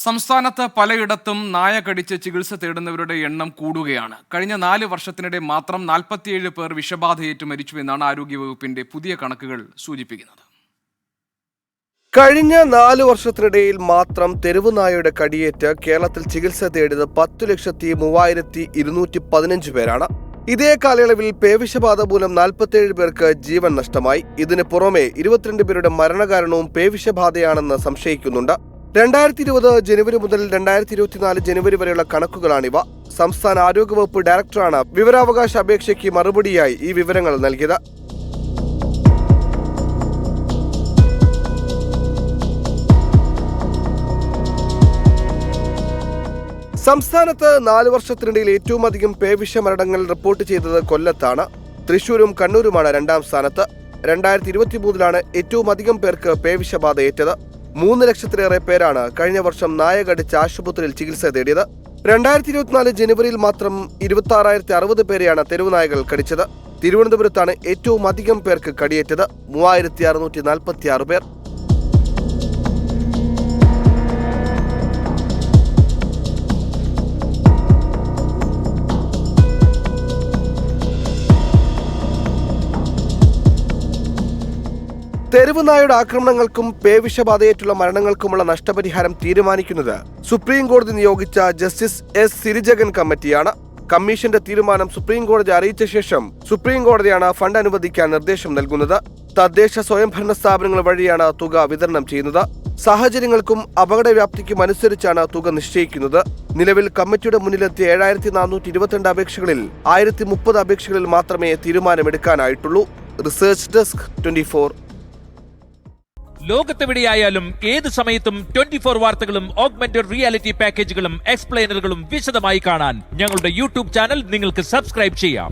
സംസ്ഥാനത്ത് പലയിടത്തും നായ കടിച്ച് ചികിത്സ തേടുന്നവരുടെ എണ്ണം കൂടുകയാണ്. കഴിഞ്ഞ 4 വർഷത്തിനിടെ മാത്രം 47 പേർ വിഷബാധയേറ്റ് മരിച്ചുവെന്നാണ് ആരോഗ്യവകുപ്പിന്റെ പുതിയ കണക്കുകൾ സൂചിപ്പിക്കുന്നത്. കഴിഞ്ഞ 4 വർഷത്തിനിടയിൽ മാത്രം തെരുവുനായയുടെ കടിയേറ്റ് കേരളത്തിൽ ചികിത്സ തേടിയത് 10,03,215 പേരാണ്. ഇതേ കാലയളവിൽ പേവിഷബാധ മൂലം 47 പേർക്ക് ജീവൻ നഷ്ടമായി. ഇതിന് പുറമെ 22 പേരുടെ മരണകാരണവും പേവിഷബാധയാണെന്ന് സംശയിക്കുന്നുണ്ട്. 2020 ജനുവരി മുതൽ 2024 ജനുവരി വരെയുള്ള കണക്കുകളാണിവ. സംസ്ഥാന ആരോഗ്യവകുപ്പ് ഡയറക്ടറാണ് വിവരാവകാശ അപേക്ഷയ്ക്ക് മറുപടിയായി ഈ വിവരങ്ങൾ നൽകിയത്. സംസ്ഥാനത്ത് 4 വർഷത്തിനിടയിൽ ഏറ്റവും അധികം പേവിഷ മരണങ്ങൾ റിപ്പോർട്ട് ചെയ്തത് കൊല്ലത്താണ്. തൃശൂരും കണ്ണൂരുമാണ് 2ാം സ്ഥാനത്ത്. 2023 ഏറ്റവും അധികം പേർക്ക് പേവിഷബാധയേറ്റത്. 3 ലക്ഷത്തിലേറെ പേരാണ് കഴിഞ്ഞ വർഷം നായ കടിച്ച് ആശുപത്രിയിൽ ചികിത്സ തേടിയത്. 2024 ജനുവരിയിൽ മാത്രം 26,060 പേരെയാണ് തെരുവുനായകൾ കടിച്ചത്. തിരുവനന്തപുരത്താണ് ഏറ്റവും അധികം പേർക്ക് കടിയേറ്റത്, 3,646 പേർ. തെരുവുനായയുടെ ആക്രമണങ്ങൾക്കും പേവിഷബാധയേറ്റുള്ള മരണങ്ങൾക്കുമുള്ള നഷ്ടപരിഹാരം തീരുമാനിക്കുന്നത് സുപ്രീം കോടതി നിയോഗിച്ച ജസ്റ്റിസ് എസ് സിരിജഗൻ കമ്മിറ്റിയാണ്. കമ്മീഷന്റെ തീരുമാനം സുപ്രീം കോടതി അറിയിച്ച ശേഷം സുപ്രീം കോടതിയാണ് ഫണ്ട് അനുവദിക്കാൻ നിർദ്ദേശം നൽകുന്നത്. തദ്ദേശ സ്വയംഭരണ സ്ഥാപനങ്ങൾ വഴിയാണ് തുക വിതരണം ചെയ്യുന്നത്. സാഹചര്യങ്ങൾക്കും അപകടവ്യാപ്തിക്കും അനുസരിച്ചാണ് തുക നിശ്ചയിക്കുന്നത്. നിലവിൽ കമ്മിറ്റിയുടെ മുന്നിലെത്തിയ 7,422 അപേക്ഷകളിൽ 1,030 അപേക്ഷകളിൽ മാത്രമേ തീരുമാനമെടുക്കാനായിട്ടുള്ളൂ. Research desk 24. ലോകത്തെവിടെയായാലും ഏത് സമയത്തും 24 വാർത്തകളും ഓഗ്മെന്റഡ് റിയാലിറ്റി പാക്കേജുകളും എക്സ്പ്ലെയിനറുകളും വിശദമായി കാണാൻ ഞങ്ങളുടെ യൂട്യൂബ് ചാനൽ നിങ്ങൾക്ക് സബ്സ്ക്രൈബ് ചെയ്യാം.